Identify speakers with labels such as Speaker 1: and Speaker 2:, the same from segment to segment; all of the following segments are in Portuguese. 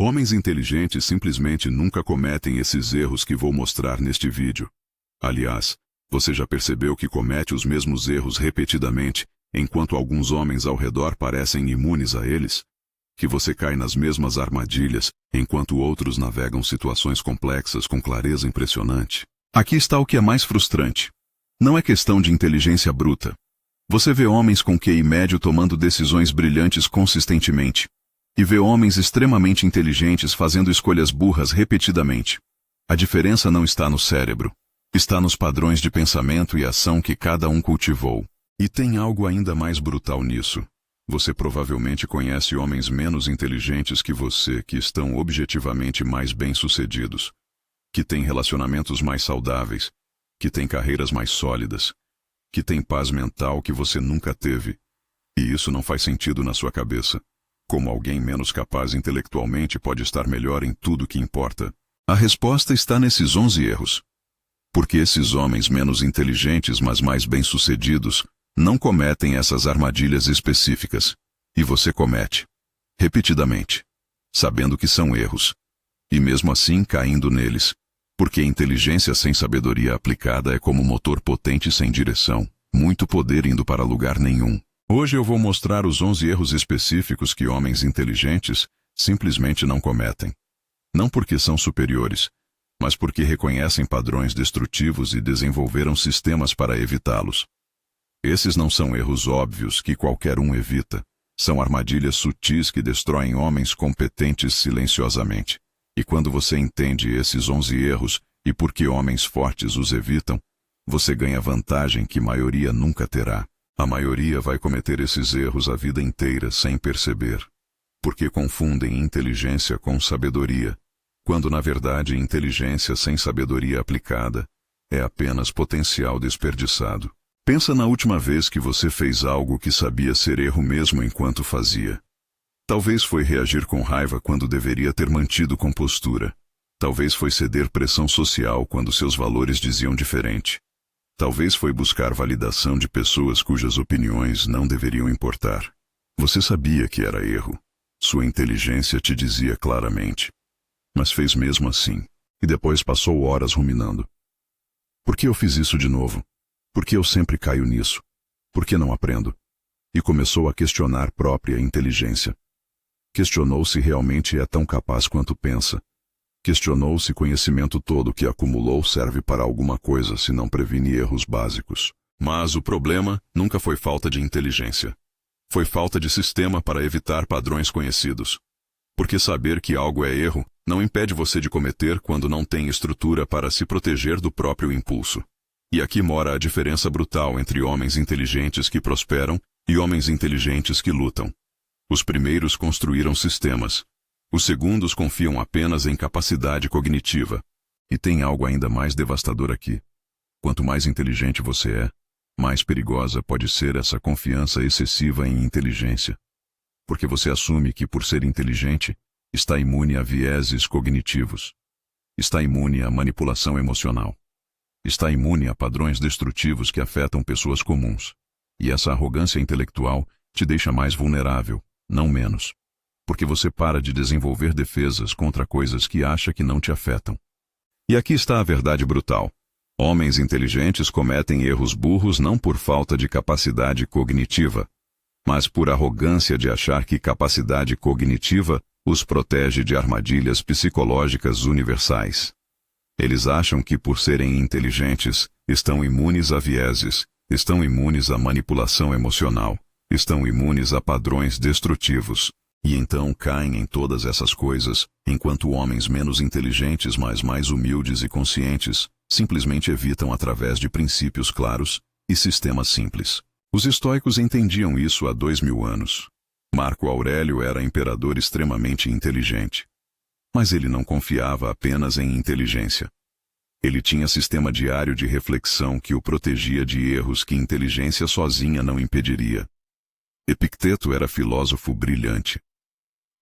Speaker 1: Homens inteligentes simplesmente nunca cometem esses erros que vou mostrar neste vídeo. Aliás, você já percebeu que comete os mesmos erros repetidamente, enquanto alguns homens ao redor parecem imunes a eles? Que você cai nas mesmas armadilhas, enquanto outros navegam situações complexas com clareza impressionante? Aqui está o que é mais frustrante. Não é questão de inteligência bruta. Você vê homens com QI médio tomando decisões brilhantes consistentemente, e vê homens extremamente inteligentes fazendo escolhas burras repetidamente. A diferença não está no cérebro. Está nos padrões de pensamento e ação que cada um cultivou. E tem algo ainda mais brutal nisso. Você provavelmente conhece homens menos inteligentes que você que estão objetivamente mais bem-sucedidos, que têm relacionamentos mais saudáveis, que têm carreiras mais sólidas, que têm paz mental que você nunca teve. E isso não faz sentido na sua cabeça. Como alguém menos capaz intelectualmente pode estar melhor em tudo que importa? A resposta está nesses 11 erros. Porque esses homens menos inteligentes, mas mais bem-sucedidos, não cometem essas armadilhas específicas. E você comete. Repetidamente. Sabendo que são erros. E mesmo assim caindo neles. Porque inteligência sem sabedoria aplicada é como motor potente sem direção. Muito poder indo para lugar nenhum. Hoje eu vou mostrar os 11 erros específicos que homens inteligentes simplesmente não cometem. Não porque são superiores, mas porque reconhecem padrões destrutivos e desenvolveram sistemas para evitá-los. Esses não são erros óbvios que qualquer um evita. São armadilhas sutis que destroem homens competentes silenciosamente. E quando você entende esses 11 erros e por que homens fortes os evitam, você ganha vantagem que a maioria nunca terá. A maioria vai cometer esses erros a vida inteira sem perceber. Porque confundem inteligência com sabedoria, quando na verdade inteligência sem sabedoria aplicada é apenas potencial desperdiçado. Pensa na última vez que você fez algo que sabia ser erro mesmo enquanto fazia. Talvez foi reagir com raiva quando deveria ter mantido compostura. Talvez foi ceder pressão social quando seus valores diziam diferente. Talvez foi buscar validação de pessoas cujas opiniões não deveriam importar. Você sabia que era erro. Sua inteligência te dizia claramente. Mas fez mesmo assim. E depois passou horas ruminando. Por que eu fiz isso de novo? Por que eu sempre caio nisso? Por que não aprendo? E começou a questionar própria inteligência. Questionou se realmente é tão capaz quanto pensa. Questionou se conhecimento todo que acumulou serve para alguma coisa se não previne erros básicos. Mas o problema nunca foi falta de inteligência. Foi falta de sistema para evitar padrões conhecidos. Porque saber que algo é erro não impede você de cometer quando não tem estrutura para se proteger do próprio impulso. E aqui mora a diferença brutal entre homens inteligentes que prosperam e homens inteligentes que lutam. Os primeiros construíram sistemas. Os segundos confiam apenas em capacidade cognitiva. E tem algo ainda mais devastador aqui. Quanto mais inteligente você é, mais perigosa pode ser essa confiança excessiva em inteligência. Porque você assume que, por ser inteligente, está imune a vieses cognitivos. Está imune à manipulação emocional. Está imune a padrões destrutivos que afetam pessoas comuns. E essa arrogância intelectual te deixa mais vulnerável, não menos. Porque você para de desenvolver defesas contra coisas que acha que não te afetam. E aqui está a verdade brutal. Homens inteligentes cometem erros burros não por falta de capacidade cognitiva, mas por arrogância de achar que capacidade cognitiva os protege de armadilhas psicológicas universais. Eles acham que por serem inteligentes, estão imunes a vieses, estão imunes à manipulação emocional, estão imunes a padrões destrutivos. E então caem em todas essas coisas, enquanto homens menos inteligentes, mas mais humildes e conscientes, simplesmente evitam através de princípios claros e sistemas simples. Os estoicos entendiam isso há 2000 anos. Marco Aurélio era imperador extremamente inteligente. Mas ele não confiava apenas em inteligência. Ele tinha sistema diário de reflexão que o protegia de erros que inteligência sozinha não impediria. Epicteto era filósofo brilhante.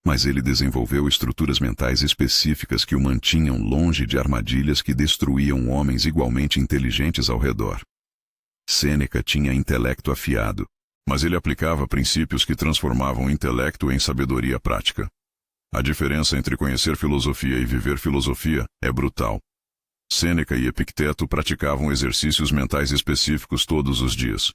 Speaker 1: Mas ele desenvolveu estruturas mentais específicas que o mantinham longe de armadilhas que destruíam homens igualmente inteligentes ao redor. Sêneca tinha intelecto afiado, mas ele aplicava princípios que transformavam o intelecto em sabedoria prática. A diferença entre conhecer filosofia e viver filosofia é brutal. Sêneca e Epicteto praticavam exercícios mentais específicos todos os dias.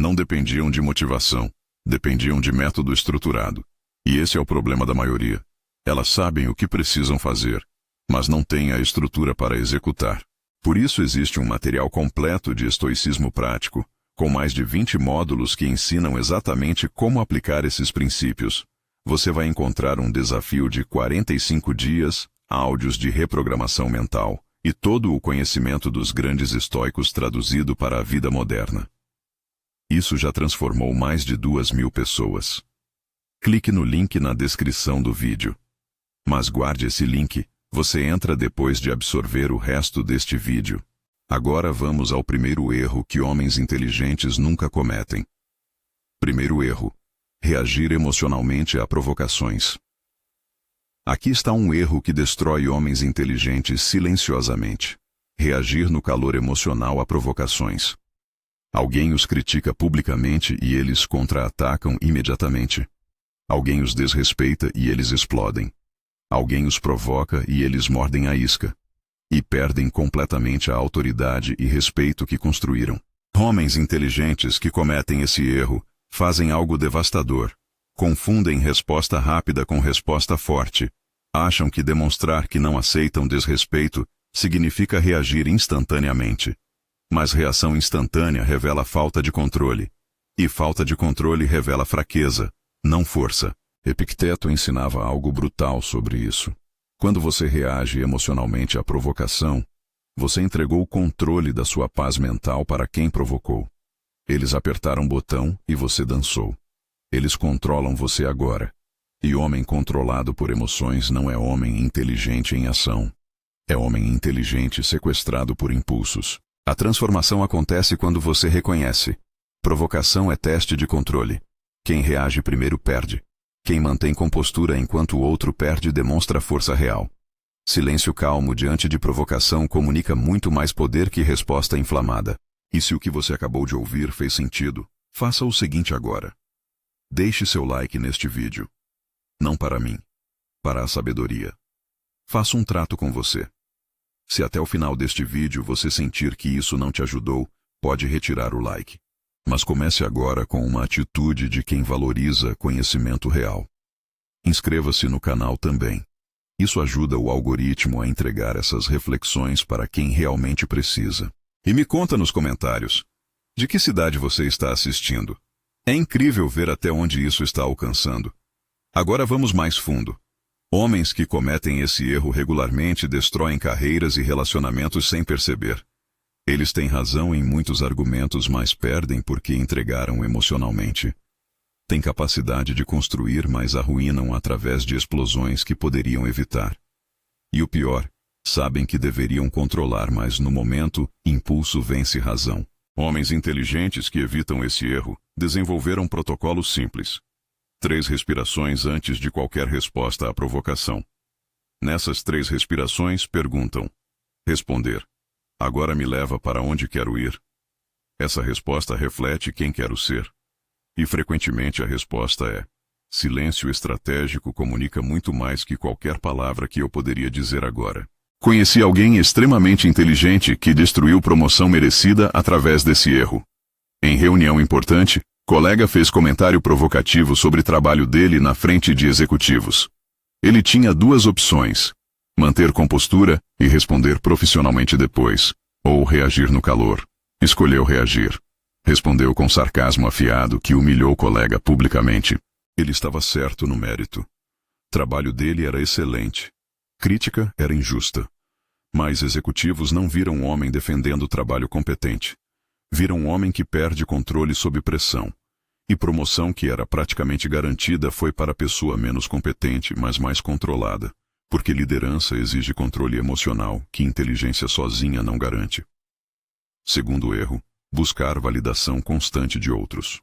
Speaker 1: Não dependiam de motivação, dependiam de método estruturado. E esse é o problema da maioria. Elas sabem o que precisam fazer, mas não têm a estrutura para executar. Por isso existe um material completo de estoicismo prático, com mais de 20 módulos que ensinam exatamente como aplicar esses princípios. Você vai encontrar um desafio de 45 dias, áudios de reprogramação mental, e todo o conhecimento dos grandes estoicos traduzido para a vida moderna. Isso já transformou mais de 2.000 pessoas. Clique no link na descrição do vídeo. Mas guarde esse link, você entra depois de absorver o resto deste vídeo. Agora vamos ao primeiro erro que homens inteligentes nunca cometem. Primeiro erro: reagir emocionalmente a provocações. Aqui está um erro que destrói homens inteligentes silenciosamente. Reagir no calor emocional a provocações. Alguém os critica publicamente e eles contra-atacam imediatamente. Alguém os desrespeita e eles explodem. Alguém os provoca e eles mordem a isca. E perdem completamente a autoridade e respeito que construíram. Homens inteligentes que cometem esse erro fazem algo devastador. Confundem resposta rápida com resposta forte. Acham que demonstrar que não aceitam desrespeito significa reagir instantaneamente. Mas reação instantânea revela falta de controle. E falta de controle revela fraqueza, não força. Epicteto ensinava algo brutal sobre isso. Quando você reage emocionalmente à provocação, você entregou o controle da sua paz mental para quem provocou. Eles apertaram o botão e você dançou. Eles controlam você agora. E homem controlado por emoções não é homem inteligente em ação. É homem inteligente sequestrado por impulsos. A transformação acontece quando você reconhece. Provocação é teste de controle. Quem reage primeiro perde. Quem mantém compostura enquanto o outro perde demonstra força real. Silêncio calmo diante de provocação comunica muito mais poder que resposta inflamada. E se o que você acabou de ouvir fez sentido, faça o seguinte agora. Deixe seu like neste vídeo. Não para mim, para a sabedoria. Faça um trato com você. Se até o final deste vídeo você sentir que isso não te ajudou, pode retirar o like. Mas comece agora com uma atitude de quem valoriza conhecimento real. Inscreva-se no canal também. Isso ajuda o algoritmo a entregar essas reflexões para quem realmente precisa. E me conta nos comentários, de que cidade você está assistindo? É incrível ver até onde isso está alcançando. Agora vamos mais fundo. Homens que cometem esse erro regularmente destroem carreiras e relacionamentos sem perceber. Eles têm razão em muitos argumentos, mas perdem porque entregaram emocionalmente. Têm capacidade de construir, mas arruinam através de explosões que poderiam evitar. E o pior, sabem que deveriam controlar, mas no momento, impulso vence razão. Homens inteligentes que evitam esse erro desenvolveram protocolos simples. 3 respirações antes de qualquer resposta à provocação. Nessas 3 respirações, perguntam. Responder. Agora me leva para onde quero ir? Essa resposta reflete quem quero ser. E frequentemente a resposta é: silêncio estratégico comunica muito mais que qualquer palavra que eu poderia dizer agora. Conheci alguém extremamente inteligente que destruiu promoção merecida através desse erro. Em reunião importante, colega fez comentário provocativo sobre trabalho dele na frente de executivos. Ele tinha 2 opções: manter compostura e responder profissionalmente depois, ou reagir no calor. Escolheu reagir. Respondeu com sarcasmo afiado que humilhou o colega publicamente. Ele estava certo no mérito. Trabalho dele era excelente. Crítica era injusta. Mas executivos não viram um homem defendendo o trabalho competente. Viram um homem que perde controle sob pressão. E promoção que era praticamente garantida foi para a pessoa menos competente, mas mais controlada. Porque liderança exige controle emocional, que inteligência sozinha não garante. Segundo erro, buscar validação constante de outros.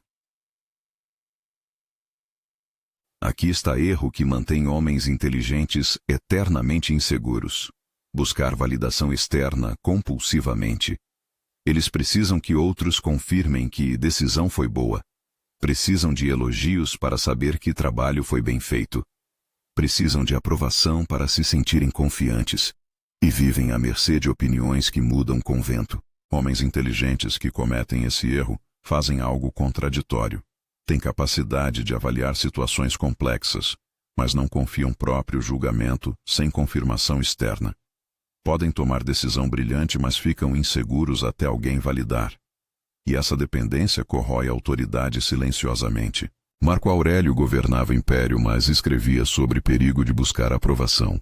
Speaker 1: Aqui está erro que mantém homens inteligentes eternamente inseguros. Buscar validação externa compulsivamente. Eles precisam que outros confirmem que decisão foi boa. Precisam de elogios para saber que trabalho foi bem feito. Precisam de aprovação para se sentirem confiantes. E vivem à mercê de opiniões que mudam com o vento. Homens inteligentes que cometem esse erro fazem algo contraditório. Têm capacidade de avaliar situações complexas, mas não confiam próprio julgamento sem confirmação externa. Podem tomar decisão brilhante, mas ficam inseguros até alguém validar. E essa dependência corrói a autoridade silenciosamente. Marco Aurélio governava o império, mas escrevia sobre perigo de buscar aprovação.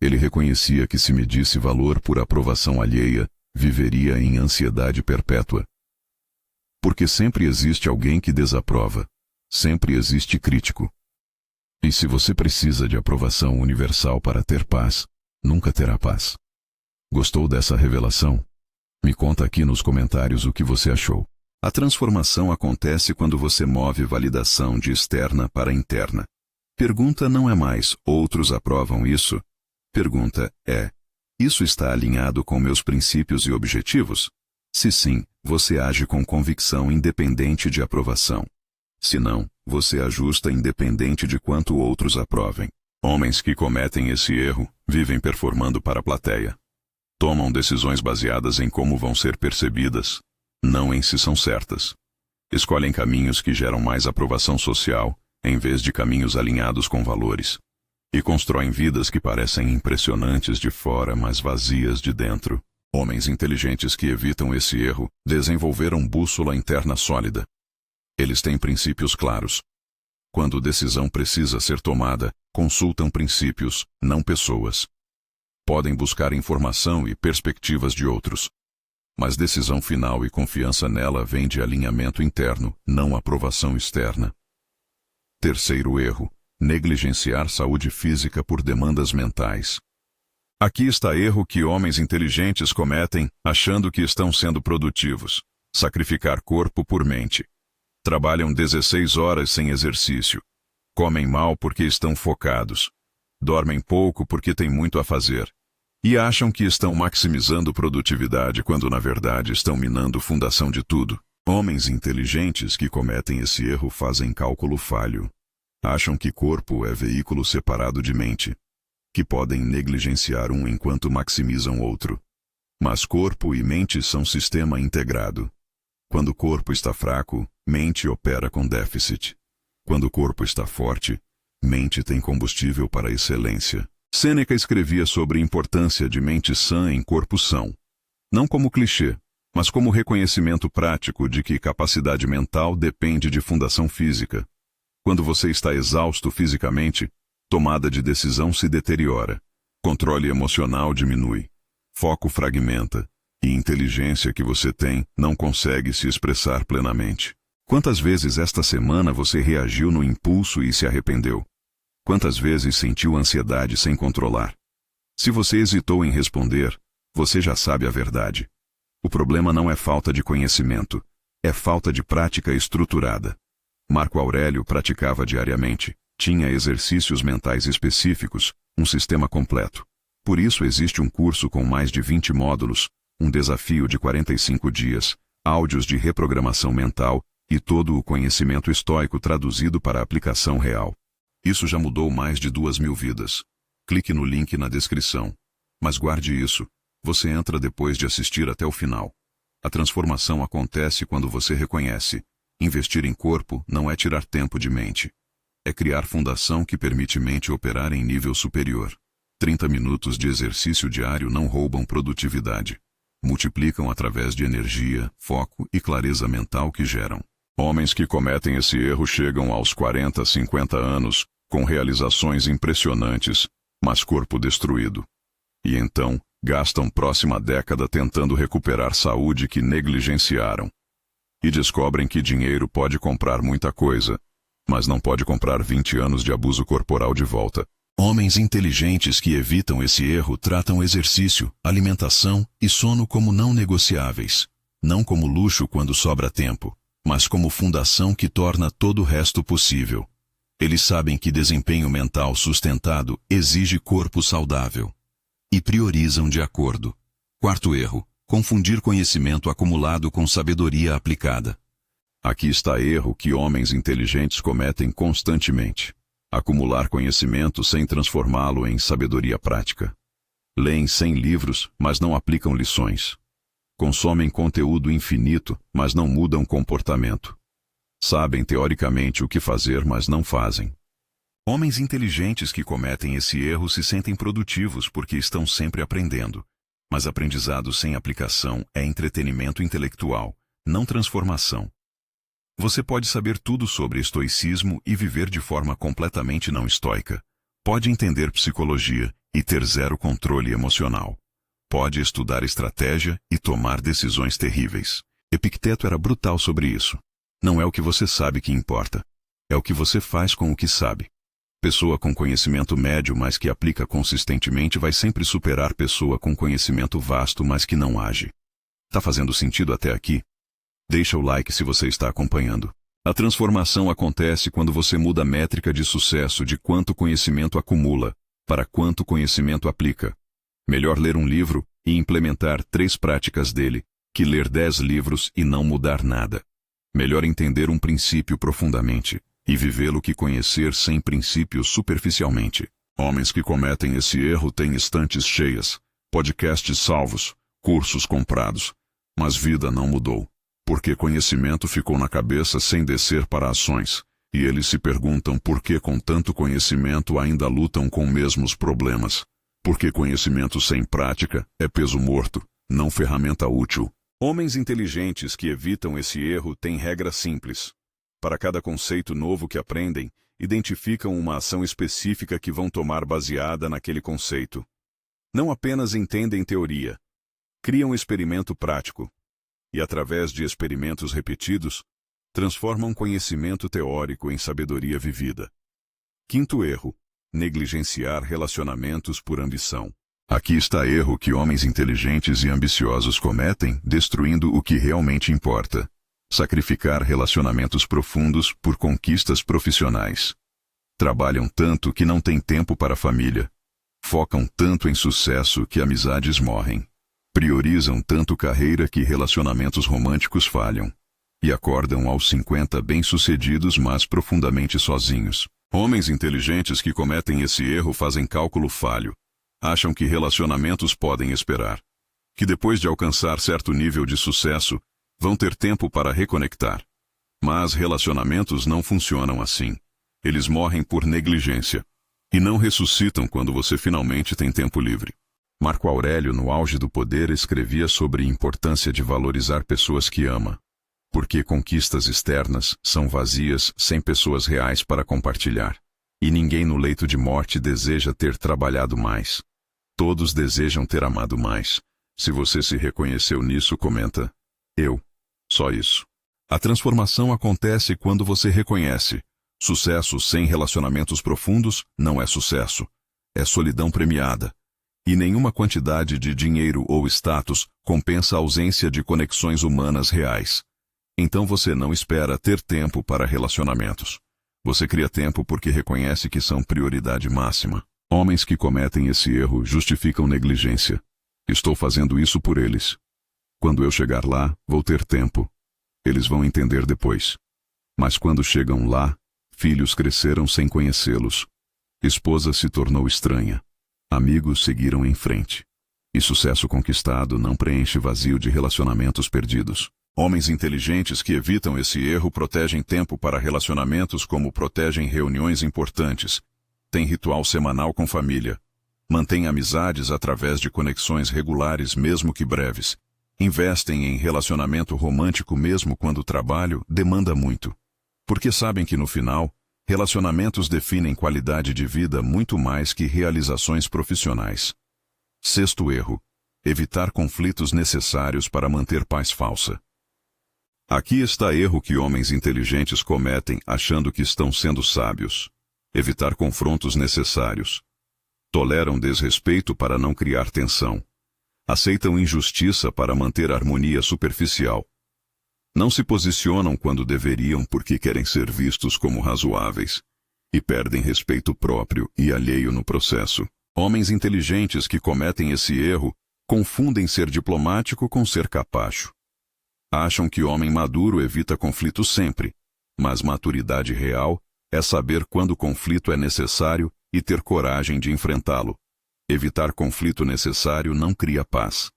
Speaker 1: Ele reconhecia que se medisse valor por aprovação alheia, viveria em ansiedade perpétua. Porque sempre existe alguém que desaprova. Sempre existe crítico. E se você precisa de aprovação universal para ter paz, nunca terá paz. Gostou dessa revelação? Me conta aqui nos comentários o que você achou. A transformação acontece quando você move validação de externa para interna. Pergunta não é mais, outros aprovam isso? Pergunta é, isso está alinhado com meus princípios e objetivos? Se sim, você age com convicção independente de aprovação. Se não, você ajusta independente de quanto outros aprovem. Homens que cometem esse erro vivem performando para a plateia. Tomam decisões baseadas em como vão ser percebidas, não em se são certas. Escolhem caminhos que geram mais aprovação social, em vez de caminhos alinhados com valores. E constroem vidas que parecem impressionantes de fora, mas vazias de dentro. Homens inteligentes que evitam esse erro desenvolveram bússola interna sólida. Eles têm princípios claros. Quando decisão precisa ser tomada, consultam princípios, não pessoas. Podem buscar informação e perspectivas de outros. Mas decisão final e confiança nela vem de alinhamento interno, não aprovação externa. Terceiro erro: negligenciar saúde física por demandas mentais. Aqui está erro que homens inteligentes cometem, achando que estão sendo produtivos. Sacrificar corpo por mente. Trabalham 16 horas sem exercício. Comem mal porque estão focados. Dormem pouco porque têm muito a fazer. E acham que estão maximizando produtividade quando na verdade estão minando a fundação de tudo. Homens inteligentes que cometem esse erro fazem cálculo falho. Acham que corpo é veículo separado de mente, que podem negligenciar um enquanto maximizam outro. Mas corpo e mente são sistema integrado. Quando o corpo está fraco, mente opera com déficit. Quando o corpo está forte, mente tem combustível para a excelência. Sêneca escrevia sobre a importância de mente sã em corpo são. Não como clichê, mas como reconhecimento prático de que capacidade mental depende de fundação física. Quando você está exausto fisicamente, tomada de decisão se deteriora, controle emocional diminui, foco fragmenta, e inteligência que você tem não consegue se expressar plenamente. Quantas vezes esta semana você reagiu no impulso e se arrependeu? Quantas vezes sentiu ansiedade sem controlar? Se você hesitou em responder, você já sabe a verdade. O problema não é falta de conhecimento, é falta de prática estruturada. Marco Aurélio praticava diariamente, tinha exercícios mentais específicos, um sistema completo. Por isso existe um curso com mais de 20 módulos, um desafio de 45 dias, áudios de reprogramação mental e todo o conhecimento estoico traduzido para a aplicação real. Isso já mudou mais de 2.000 vidas. Clique no link na descrição. Mas guarde isso, você entra depois de assistir até o final. A transformação acontece quando você reconhece: investir em corpo não é tirar tempo de mente. É criar fundação que permite mente operar em nível superior. 30 minutos de exercício diário não roubam produtividade. Multiplicam através de energia, foco e clareza mental que geram. Homens que cometem esse erro chegam aos 40, 50 anos, com realizações impressionantes, mas corpo destruído. E então, gastam próxima década tentando recuperar saúde que negligenciaram. E descobrem que dinheiro pode comprar muita coisa, mas não pode comprar 20 anos de abuso corporal de volta. Homens inteligentes que evitam esse erro tratam exercício, alimentação e sono como não negociáveis. Não como luxo quando sobra tempo, mas como fundação que torna todo o resto possível. Eles sabem que desempenho mental sustentado exige corpo saudável. E priorizam de acordo. Quarto erro: confundir conhecimento acumulado com sabedoria aplicada. Aqui está erro que homens inteligentes cometem constantemente. Acumular conhecimento sem transformá-lo em sabedoria prática. Leem 100 livros, mas não aplicam lições. Consomem conteúdo infinito, mas não mudam comportamento. Sabem teoricamente o que fazer, mas não fazem. Homens inteligentes que cometem esse erro se sentem produtivos porque estão sempre aprendendo. Mas aprendizado sem aplicação é entretenimento intelectual, não transformação. Você pode saber tudo sobre estoicismo e viver de forma completamente não estoica. Pode entender psicologia e ter zero controle emocional. Pode estudar estratégia e tomar decisões terríveis. Epicteto era brutal sobre isso. Não é o que você sabe que importa. É o que você faz com o que sabe. Pessoa com conhecimento médio, mas que aplica consistentemente, vai sempre superar pessoa com conhecimento vasto, mas que não age. Tá fazendo sentido até aqui? Deixa o like se você está acompanhando. A transformação acontece quando você muda a métrica de sucesso de quanto conhecimento acumula para quanto conhecimento aplica. Melhor ler um livro e implementar 3 práticas dele, que ler 10 livros e não mudar nada. Melhor entender um princípio profundamente e vivê-lo que conhecer sem princípios superficialmente. Homens que cometem esse erro têm estantes cheias, podcasts salvos, cursos comprados, mas vida não mudou. Porque conhecimento ficou na cabeça sem descer para ações, e eles se perguntam por que com tanto conhecimento ainda lutam com os mesmos problemas. Porque conhecimento sem prática é peso morto, não ferramenta útil. Homens inteligentes que evitam esse erro têm regras simples. Para cada conceito novo que aprendem, identificam uma ação específica que vão tomar baseada naquele conceito. Não apenas entendem teoria, criam experimento prático. E através de experimentos repetidos, transformam conhecimento teórico em sabedoria vivida. Quinto erro: negligenciar relacionamentos por ambição. Aqui está erro que homens inteligentes e ambiciosos cometem, destruindo o que realmente importa. Sacrificar relacionamentos profundos por conquistas profissionais. Trabalham tanto que não têm tempo para a família. Focam tanto em sucesso que amizades morrem. Priorizam tanto carreira que relacionamentos românticos falham. E acordam aos 50 bem-sucedidos, mas profundamente sozinhos. Homens inteligentes que cometem esse erro fazem cálculo falho. Acham que relacionamentos podem esperar. Que depois de alcançar certo nível de sucesso, vão ter tempo para reconectar. Mas relacionamentos não funcionam assim. Eles morrem por negligência. E não ressuscitam quando você finalmente tem tempo livre. Marco Aurélio, no auge do poder, escrevia sobre a importância de valorizar pessoas que ama. Porque conquistas externas são vazias sem pessoas reais para compartilhar. E ninguém no leito de morte deseja ter trabalhado mais. Todos desejam ter amado mais. Se você se reconheceu nisso, comenta: eu. Só isso. A transformação acontece quando você reconhece: sucesso sem relacionamentos profundos não é sucesso. É solidão premiada. E nenhuma quantidade de dinheiro ou status compensa a ausência de conexões humanas reais. Então você não espera ter tempo para relacionamentos. Você cria tempo porque reconhece que são prioridade máxima. Homens que cometem esse erro justificam negligência. Estou fazendo isso por eles. Quando eu chegar lá, vou ter tempo. Eles vão entender depois. Mas quando chegam lá, filhos cresceram sem conhecê-los. Esposa se tornou estranha. Amigos seguiram em frente. E sucesso conquistado não preenche vazio de relacionamentos perdidos. Homens inteligentes que evitam esse erro protegem tempo para relacionamentos como protegem reuniões importantes. Têm ritual semanal com família. Mantêm amizades através de conexões regulares, mesmo que breves. Investem em relacionamento romântico mesmo quando o trabalho demanda muito. Porque sabem que no final, relacionamentos definem qualidade de vida muito mais que realizações profissionais. Sexto erro: evitar conflitos necessários para manter paz falsa. Aqui está erro que homens inteligentes cometem achando que estão sendo sábios. Evitar confrontos necessários. Toleram desrespeito para não criar tensão. Aceitam injustiça para manter harmonia superficial. Não se posicionam quando deveriam porque querem ser vistos como razoáveis. E perdem respeito próprio e alheio no processo. Homens inteligentes que cometem esse erro confundem ser diplomático com ser capacho. Acham que homem maduro evita conflitos sempre, mas maturidade real É saber quando o conflito é necessário e ter coragem de enfrentá-lo. Evitar conflito necessário não cria paz.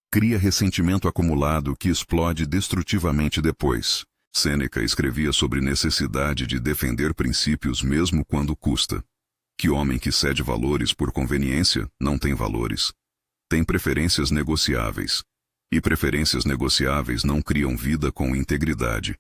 Speaker 1: Cria ressentimento acumulado que explode destrutivamente depois. Sêneca escrevia sobre necessidade de defender princípios mesmo quando custa. Que homem que cede valores por conveniência não tem valores. Tem preferências negociáveis. E preferências negociáveis não criam vida com integridade.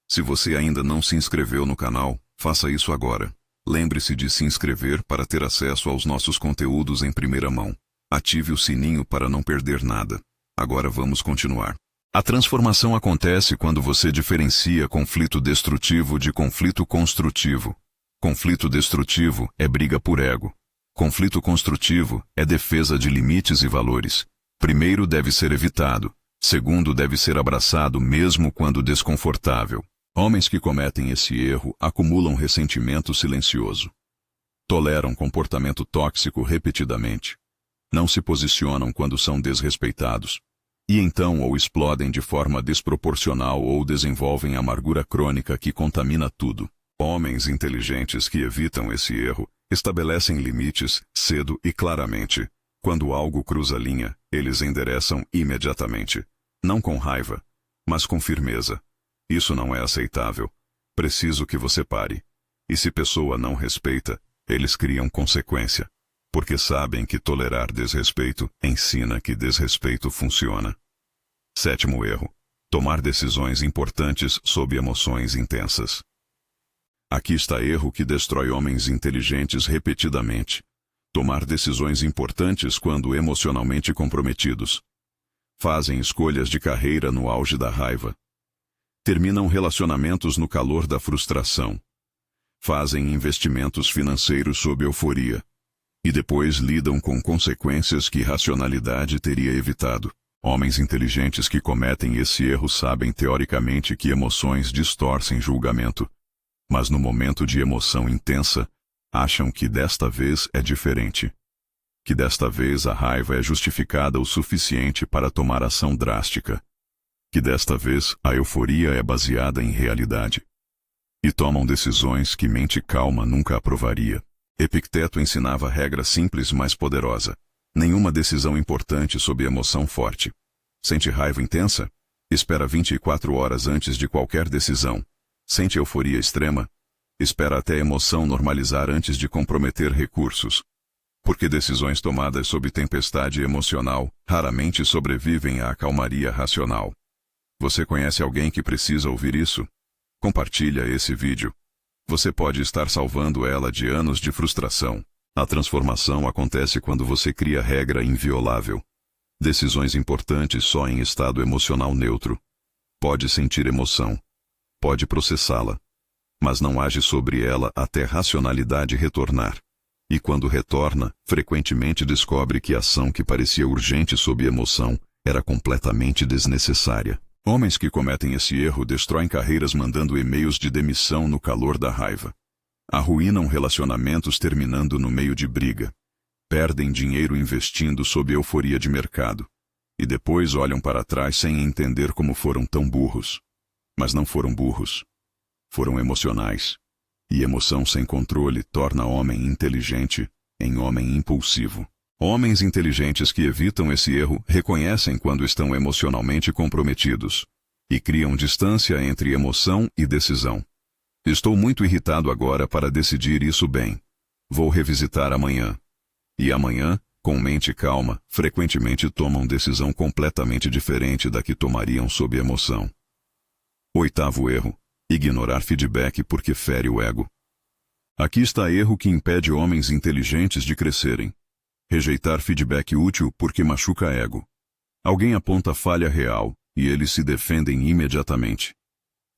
Speaker 1: Se você ainda não se inscreveu no canal, faça isso agora. Lembre-se de se inscrever para ter acesso aos nossos conteúdos em primeira mão. Ative o sininho para não perder nada. Agora vamos continuar. A transformação acontece quando você diferencia conflito destrutivo de conflito construtivo. Conflito destrutivo é briga por ego. Conflito construtivo é defesa de limites e valores. Primeiro deve ser evitado. Segundo deve ser abraçado mesmo quando desconfortável. Homens que cometem esse erro acumulam ressentimento silencioso. Toleram comportamento tóxico repetidamente. Não se posicionam quando são desrespeitados. E então ou explodem de forma desproporcional ou desenvolvem amargura crônica que contamina tudo. Homens inteligentes que evitam esse erro estabelecem limites cedo e claramente. Quando algo cruza a linha, eles endereçam imediatamente. Não com raiva, mas com firmeza. Isso não é aceitável. Preciso que você pare. E se pessoa não respeita, eles criam consequência. Porque sabem que tolerar desrespeito ensina que desrespeito funciona. Sétimo erro. Tomar decisões importantes sob emoções intensas. Aqui está erro que destrói homens inteligentes repetidamente. Tomar decisões importantes quando emocionalmente comprometidos. Fazem escolhas de carreira no auge da raiva. Terminam relacionamentos no calor da frustração. Fazem investimentos financeiros sob euforia. E depois lidam com consequências que racionalidade teria evitado. Homens inteligentes que cometem esse erro sabem teoricamente que emoções distorcem julgamento. Mas no momento de emoção intensa, acham que desta vez é diferente. Que desta vez a raiva é justificada o suficiente para tomar ação drástica. Que desta vez a euforia é baseada em realidade. E tomam decisões que mente calma nunca aprovaria. Epicteto ensinava regra simples mas poderosa. Nenhuma decisão importante sob emoção forte. Sente raiva intensa? Espera 24 horas antes de qualquer decisão. Sente euforia extrema? Espera até a emoção normalizar antes de comprometer recursos. Porque decisões tomadas sob tempestade emocional raramente sobrevivem à calmaria racional. Você conhece alguém que precisa ouvir isso? Compartilha esse vídeo. Você pode estar salvando ela de anos de frustração. A transformação acontece quando você cria regra inviolável. Decisões importantes só em estado emocional neutro. Pode sentir emoção. Pode processá-la. Mas não age sobre ela até racionalidade retornar. E quando retorna, frequentemente descobre que a ação que parecia urgente sob emoção era completamente desnecessária. Homens que cometem esse erro destroem carreiras mandando e-mails de demissão no calor da raiva. Arruinam relacionamentos terminando no meio de briga. Perdem dinheiro investindo sob euforia de mercado. E depois olham para trás sem entender como foram tão burros. Mas não foram burros. Foram emocionais. E emoção sem controle torna homem inteligente em homem impulsivo. Homens inteligentes que evitam esse erro reconhecem quando estão emocionalmente comprometidos e criam distância entre emoção e decisão. Estou muito irritado agora para decidir isso bem. Vou revisitar amanhã. E amanhã, com mente calma, frequentemente tomam decisão completamente diferente da que tomariam sob emoção. Oitavo erro. Ignorar feedback porque fere o ego. Aqui está erro que impede homens inteligentes de crescerem. Rejeitar feedback útil porque machuca ego. Alguém aponta falha real e eles se defendem imediatamente.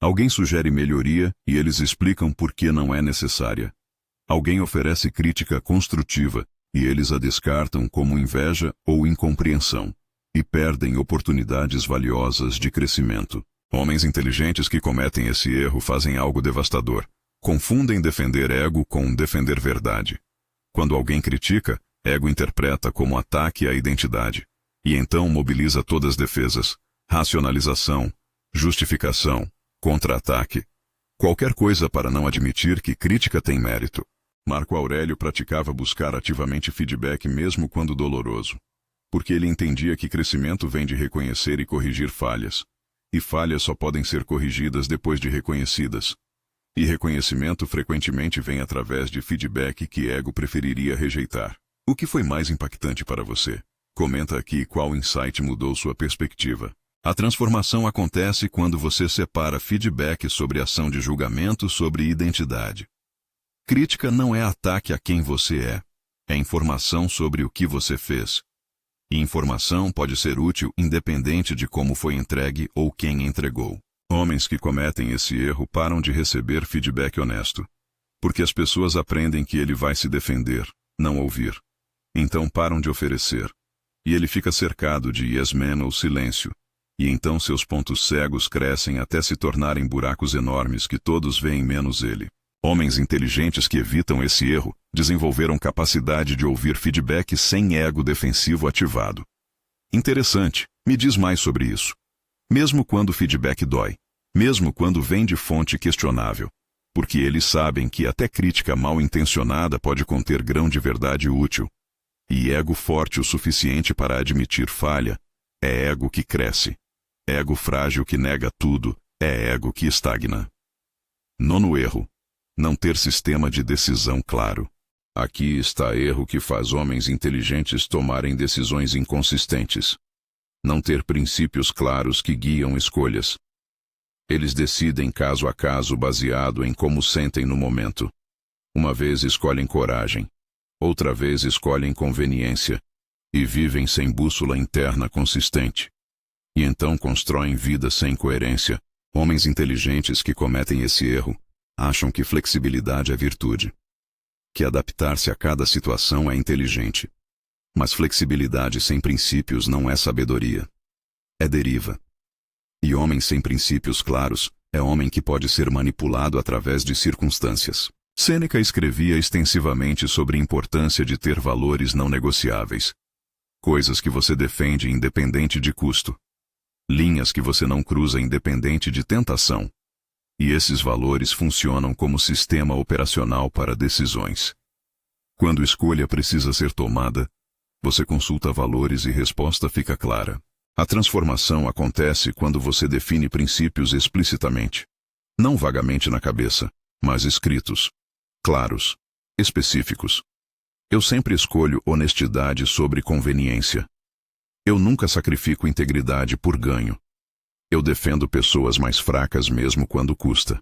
Speaker 1: Alguém sugere melhoria e eles explicam por que não é necessária. Alguém oferece crítica construtiva e eles a descartam como inveja ou incompreensão. E perdem oportunidades valiosas de crescimento. Homens inteligentes que cometem esse erro fazem algo devastador. Confundem defender ego com defender verdade. Quando alguém critica, ego interpreta como ataque à identidade. E então mobiliza todas as defesas, racionalização, justificação, contra-ataque. Qualquer coisa para não admitir que crítica tem mérito. Marco Aurélio praticava buscar ativamente feedback mesmo quando doloroso, porque ele entendia que crescimento vem de reconhecer e corrigir falhas, e falhas só podem ser corrigidas depois de reconhecidas. E reconhecimento frequentemente vem através de feedback que ego preferiria rejeitar. O que foi mais impactante para você? Comenta aqui qual insight mudou sua perspectiva. A transformação acontece quando você separa feedback sobre ação de julgamento sobre identidade. Crítica não é ataque a quem você é informação sobre o que você fez. E informação pode ser útil independente de como foi entregue ou quem entregou. Homens que cometem esse erro param de receber feedback honesto, porque as pessoas aprendem que ele vai se defender, não ouvir. Então param de oferecer. E ele fica cercado de yes men ou silêncio. E então seus pontos cegos crescem até se tornarem buracos enormes que todos veem menos ele. Homens inteligentes que evitam esse erro desenvolveram capacidade de ouvir feedback sem ego defensivo ativado. Interessante, me diz mais sobre isso. Mesmo quando o feedback dói, mesmo quando vem de fonte questionável, porque eles sabem que até crítica mal intencionada pode conter grão de verdade útil. E ego forte o suficiente para admitir falha, é ego que cresce. Ego frágil que nega tudo, é ego que estagna. Nono erro. Não ter sistema de decisão claro. Aqui está erro que faz homens inteligentes tomarem decisões inconsistentes. Não ter princípios claros que guiam escolhas. Eles decidem caso a caso baseado em como sentem no momento. Uma vez escolhem coragem, outra vez escolhem conveniência, e vivem sem bússola interna consistente. E então constroem vida sem coerência. Homens inteligentes que cometem esse erro acham que flexibilidade é virtude, que adaptar-se a cada situação é inteligente. Mas flexibilidade sem princípios não é sabedoria. É deriva. E homem sem princípios claros é homem que pode ser manipulado através de circunstâncias. Sêneca escrevia extensivamente sobre a importância de ter valores não negociáveis. Coisas que você defende independente de custo. Linhas que você não cruza independente de tentação. E esses valores funcionam como sistema operacional para decisões. Quando escolha precisa ser tomada, você consulta valores e resposta fica clara. A transformação acontece quando você define princípios explicitamente. Não vagamente na cabeça, mas escritos. Claros. Específicos. Eu sempre escolho honestidade sobre conveniência. Eu nunca sacrifico integridade por ganho. Eu defendo pessoas mais fracas mesmo quando custa.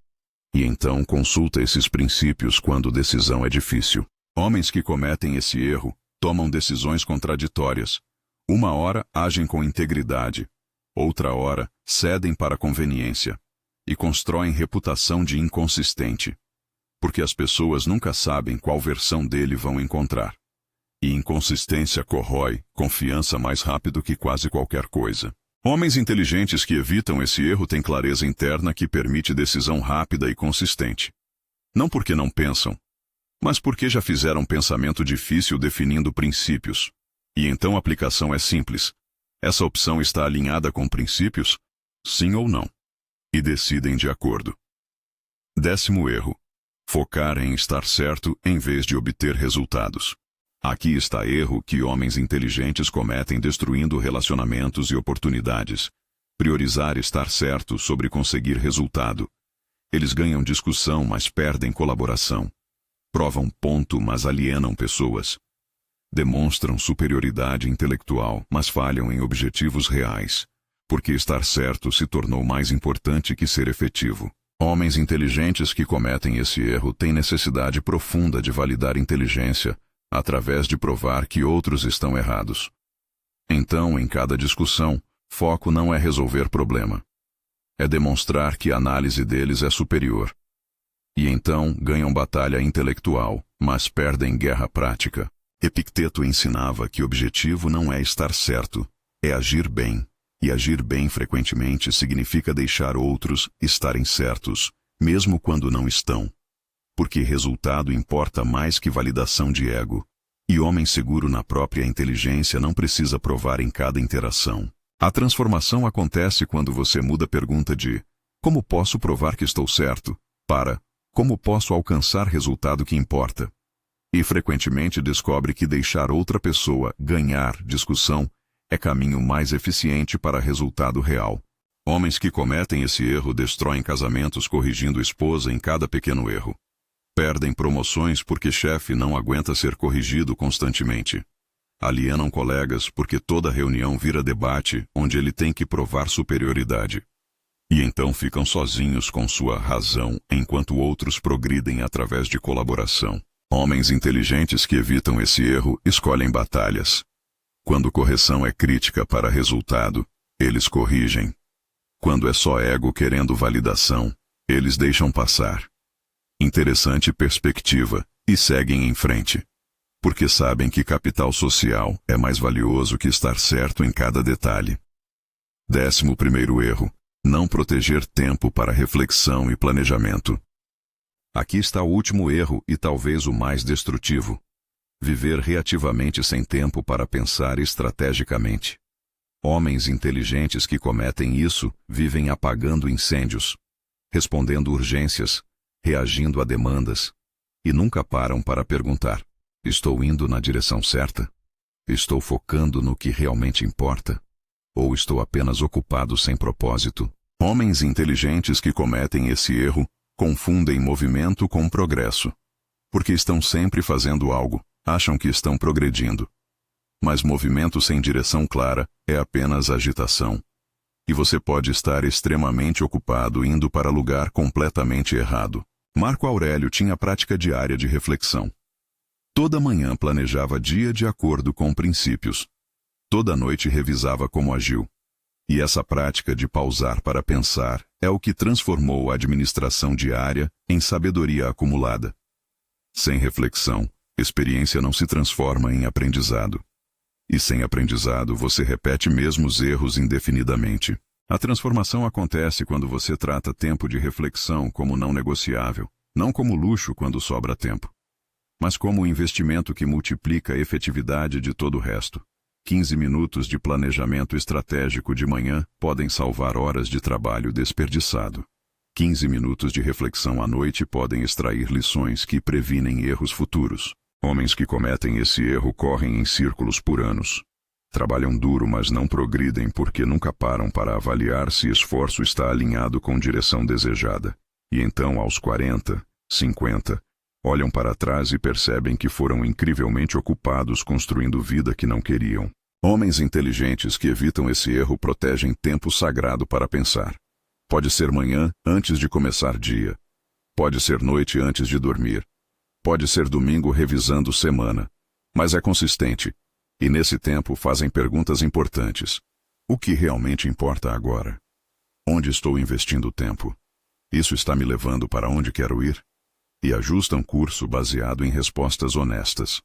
Speaker 1: E então consulta esses princípios quando decisão é difícil. Homens que cometem esse erro tomam decisões contraditórias. Uma hora agem com integridade, outra hora cedem para a conveniência e constroem reputação de inconsistente. Porque as pessoas nunca sabem qual versão dele vão encontrar. E inconsistência corrói confiança mais rápido que quase qualquer coisa. Homens inteligentes que evitam esse erro têm clareza interna que permite decisão rápida e consistente. Não porque não pensam, mas porque já fizeram pensamento difícil definindo princípios. E então a aplicação é simples. Essa opção está alinhada com princípios? Sim ou não? E decidem de acordo. 10º erro. Focar em estar certo em vez de obter resultados. Aqui está erro que homens inteligentes cometem destruindo relacionamentos e oportunidades. Priorizar estar certo sobre conseguir resultado. Eles ganham discussão, mas perdem colaboração. Provam ponto, mas alienam pessoas. Demonstram superioridade intelectual, mas falham em objetivos reais. Porque estar certo se tornou mais importante que ser efetivo. Homens inteligentes que cometem esse erro têm necessidade profunda de validar inteligência, através de provar que outros estão errados. Então, em cada discussão, foco não é resolver problema. É demonstrar que a análise deles é superior. E então ganham batalha intelectual, mas perdem guerra prática. Epicteto ensinava que o objetivo não é estar certo, é agir bem. E agir bem frequentemente significa deixar outros estarem certos, mesmo quando não estão. Porque resultado importa mais que validação de ego. E homem seguro na própria inteligência não precisa provar em cada interação. A transformação acontece quando você muda a pergunta de "como posso provar que estou certo?" para como posso alcançar resultado que importa. E frequentemente descobre que deixar outra pessoa ganhar discussão é caminho mais eficiente para resultado real. Homens que cometem esse erro destroem casamentos corrigindo esposa em cada pequeno erro. Perdem promoções porque chefe não aguenta ser corrigido constantemente. Alienam colegas porque toda reunião vira debate onde ele tem que provar superioridade. E então ficam sozinhos com sua razão enquanto outros progridem através de colaboração. Homens inteligentes que evitam esse erro escolhem batalhas. Quando correção é crítica para resultado, eles corrigem. Quando é só ego querendo validação, eles deixam passar. Interessante perspectiva, e seguem em frente. Porque sabem que capital social é mais valioso que estar certo em cada detalhe. 11º erro: não proteger tempo para reflexão e planejamento. Aqui está o último erro e talvez o mais destrutivo. Viver reativamente sem tempo para pensar estrategicamente. Homens inteligentes que cometem isso vivem apagando incêndios, respondendo urgências, reagindo a demandas, e nunca param para perguntar: estou indo na direção certa? Estou focando no que realmente importa? Ou estou apenas ocupado sem propósito? Homens inteligentes que cometem esse erro confundem movimento com progresso. Porque estão sempre fazendo algo, acham que estão progredindo. Mas movimento sem direção clara é apenas agitação. E você pode estar extremamente ocupado indo para lugar completamente errado. Marco Aurélio tinha a prática diária de reflexão. Toda manhã planejava dia de acordo com princípios. Toda noite revisava como agiu. E essa prática de pausar para pensar é o que transformou a administração diária em sabedoria acumulada. Sem reflexão, experiência não se transforma em aprendizado. E sem aprendizado, você repete mesmos erros indefinidamente. A transformação acontece quando você trata tempo de reflexão como não negociável, não como luxo quando sobra tempo, mas como investimento que multiplica a efetividade de todo o resto. 15 minutos de planejamento estratégico de manhã podem salvar horas de trabalho desperdiçado. 15 minutos de reflexão à noite podem extrair lições que previnem erros futuros. Homens que cometem esse erro correm em círculos por anos. Trabalham duro, mas não progridem porque nunca param para avaliar se esforço está alinhado com direção desejada. E então, aos 40, 50, olham para trás e percebem que foram incrivelmente ocupados construindo vida que não queriam. Homens inteligentes que evitam esse erro protegem tempo sagrado para pensar. Pode ser manhã, antes de começar dia. Pode ser noite antes de dormir. Pode ser domingo revisando semana. Mas é consistente. E nesse tempo fazem perguntas importantes. O que realmente importa agora? Onde estou investindo o tempo? Isso está me levando para onde quero ir? E ajustam curso baseado em respostas honestas.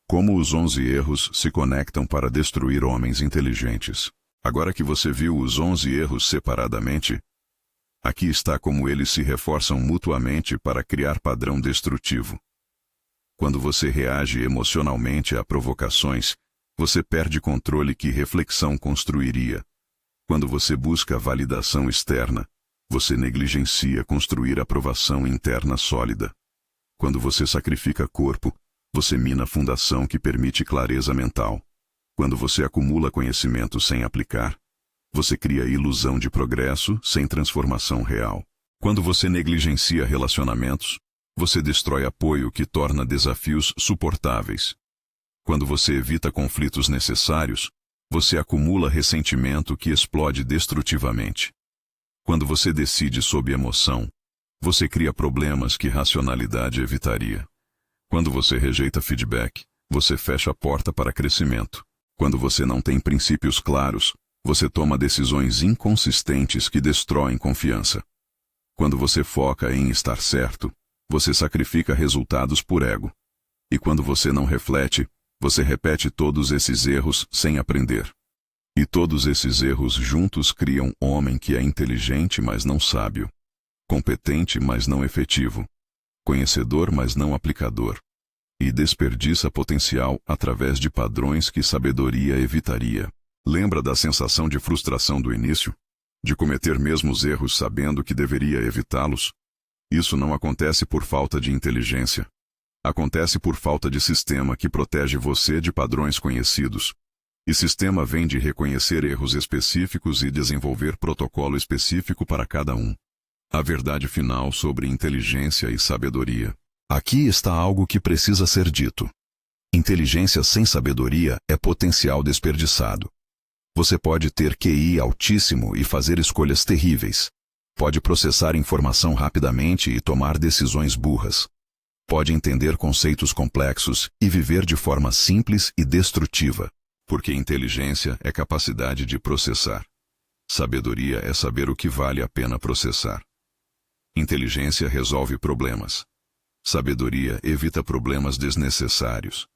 Speaker 1: Como os 11 erros se conectam para destruir homens inteligentes. Agora que você viu os 11 erros separadamente, aqui está como eles se reforçam mutuamente para criar padrão destrutivo. Quando você reage emocionalmente a provocações, você perde controle que reflexão construiria. Quando você busca validação externa, você negligencia construir aprovação interna sólida. Quando você sacrifica corpo, você mina a fundação que permite clareza mental. Quando você acumula conhecimento sem aplicar, você cria ilusão de progresso sem transformação real. Quando você negligencia relacionamentos, você destrói apoio que torna desafios suportáveis. Quando você evita conflitos necessários, você acumula ressentimento que explode destrutivamente. Quando você decide sob emoção, você cria problemas que racionalidade evitaria. Quando você rejeita feedback, você fecha a porta para crescimento. Quando você não tem princípios claros, você toma decisões inconsistentes que destroem confiança. Quando você foca em estar certo, você sacrifica resultados por ego. E quando você não reflete, você repete todos esses erros sem aprender. E todos esses erros juntos criam um homem que é inteligente, mas não sábio. Competente, mas não efetivo. Conhecedor, mas não aplicador. E desperdiça potencial através de padrões que sabedoria evitaria. Lembra da sensação de frustração do início? De cometer mesmos erros sabendo que deveria evitá-los? Isso não acontece por falta de inteligência. Acontece por falta de sistema que protege você de padrões conhecidos. E sistema vem de reconhecer erros específicos e desenvolver protocolo específico para cada um. A verdade final sobre inteligência e sabedoria. Aqui está algo que precisa ser dito. Inteligência sem sabedoria é potencial desperdiçado. Você pode ter QI altíssimo e fazer escolhas terríveis. Pode processar informação rapidamente e tomar decisões burras. Pode entender conceitos complexos e viver de forma simples e destrutiva. Porque inteligência é capacidade de processar. Sabedoria é saber o que vale a pena processar. Inteligência resolve problemas. Sabedoria evita problemas desnecessários.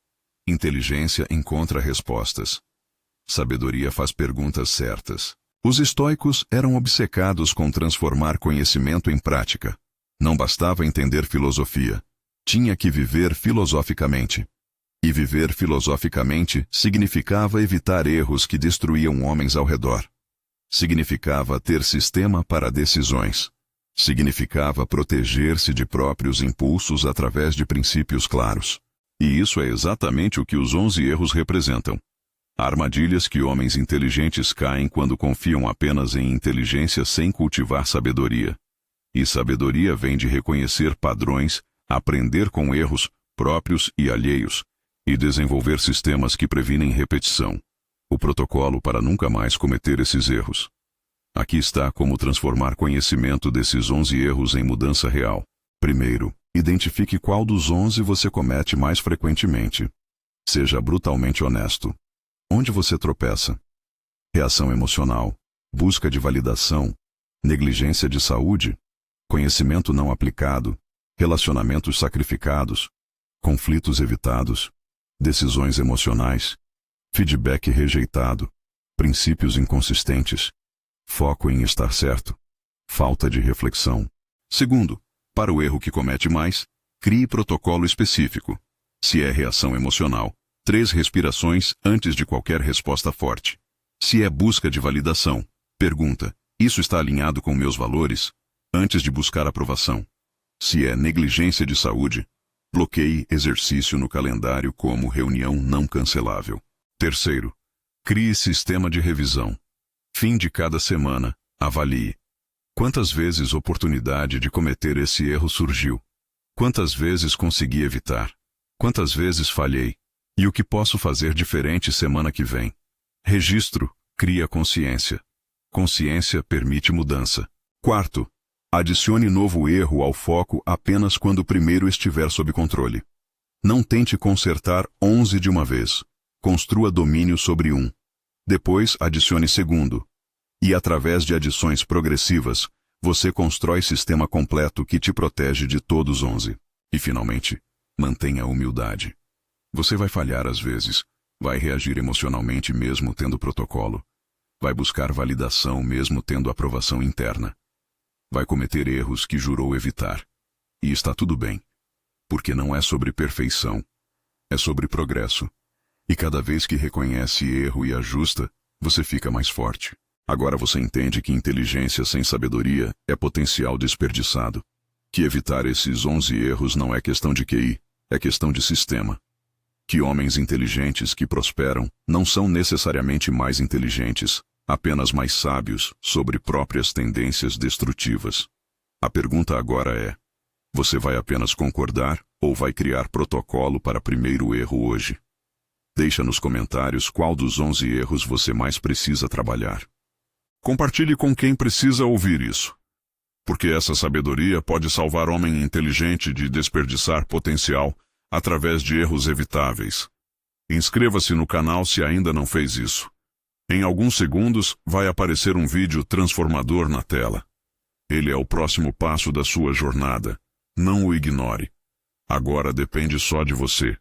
Speaker 1: Inteligência encontra respostas. Sabedoria faz perguntas certas. Os estoicos eram obcecados com transformar conhecimento em prática. Não bastava entender filosofia. Tinha que viver filosoficamente. E viver filosoficamente significava evitar erros que destruíam homens ao redor. Significava ter sistema para decisões. Significava proteger-se de próprios impulsos através de princípios claros. E isso é exatamente o que os 11 erros representam. Armadilhas que homens inteligentes caem quando confiam apenas em inteligência sem cultivar sabedoria. E sabedoria vem de reconhecer padrões, aprender com erros, próprios e alheios, e desenvolver sistemas que previnem repetição. O protocolo para nunca mais cometer esses erros. Aqui está como transformar conhecimento desses 11 erros em mudança real. Primeiro, identifique qual dos 11 você comete mais frequentemente. Seja brutalmente honesto. Onde você tropeça? Reação emocional, busca de validação, negligência de saúde, conhecimento não aplicado, relacionamentos sacrificados, conflitos evitados, decisões emocionais, feedback rejeitado, princípios inconsistentes, foco em estar certo, falta de reflexão. Segundo, para o erro que comete mais, crie protocolo específico. Se é reação emocional, 3 respirações antes de qualquer resposta forte. Se é busca de validação, pergunta: isso está alinhado com meus valores? Antes de buscar aprovação. Se é negligência de saúde, bloqueie exercício no calendário como reunião não cancelável. Terceiro, crie sistema de revisão. Fim de cada semana, avalie. Quantas vezes oportunidade de cometer esse erro surgiu? Quantas vezes consegui evitar? Quantas vezes falhei? E o que posso fazer diferente semana que vem? Registro, cria consciência. Consciência permite mudança. Quarto, adicione novo erro ao foco apenas quando o primeiro estiver sob controle. Não tente consertar 11 de uma vez. Construa domínio sobre um. Depois, adicione segundo. E através de adições progressivas, você constrói sistema completo que te protege de todos 11. E finalmente, mantenha a humildade. Você vai falhar às vezes, vai reagir emocionalmente mesmo tendo protocolo, vai buscar validação mesmo tendo aprovação interna, vai cometer erros que jurou evitar. E está tudo bem, porque não é sobre perfeição, é sobre progresso. E cada vez que reconhece erro e ajusta, você fica mais forte. Agora você entende que inteligência sem sabedoria é potencial desperdiçado. Que evitar esses 11 erros não é questão de QI, é questão de sistema. Que homens inteligentes que prosperam não são necessariamente mais inteligentes, apenas mais sábios sobre próprias tendências destrutivas. A pergunta agora é: você vai apenas concordar ou vai criar protocolo para primeiro erro hoje? Deixa nos comentários qual dos 11 erros você mais precisa trabalhar. Compartilhe com quem precisa ouvir isso. Porque essa sabedoria pode salvar homem inteligente de desperdiçar potencial através de erros evitáveis. Inscreva-se no canal se ainda não fez isso. Em alguns segundos vai aparecer um vídeo transformador na tela. Ele é o próximo passo da sua jornada. Não o ignore. Agora depende só de você.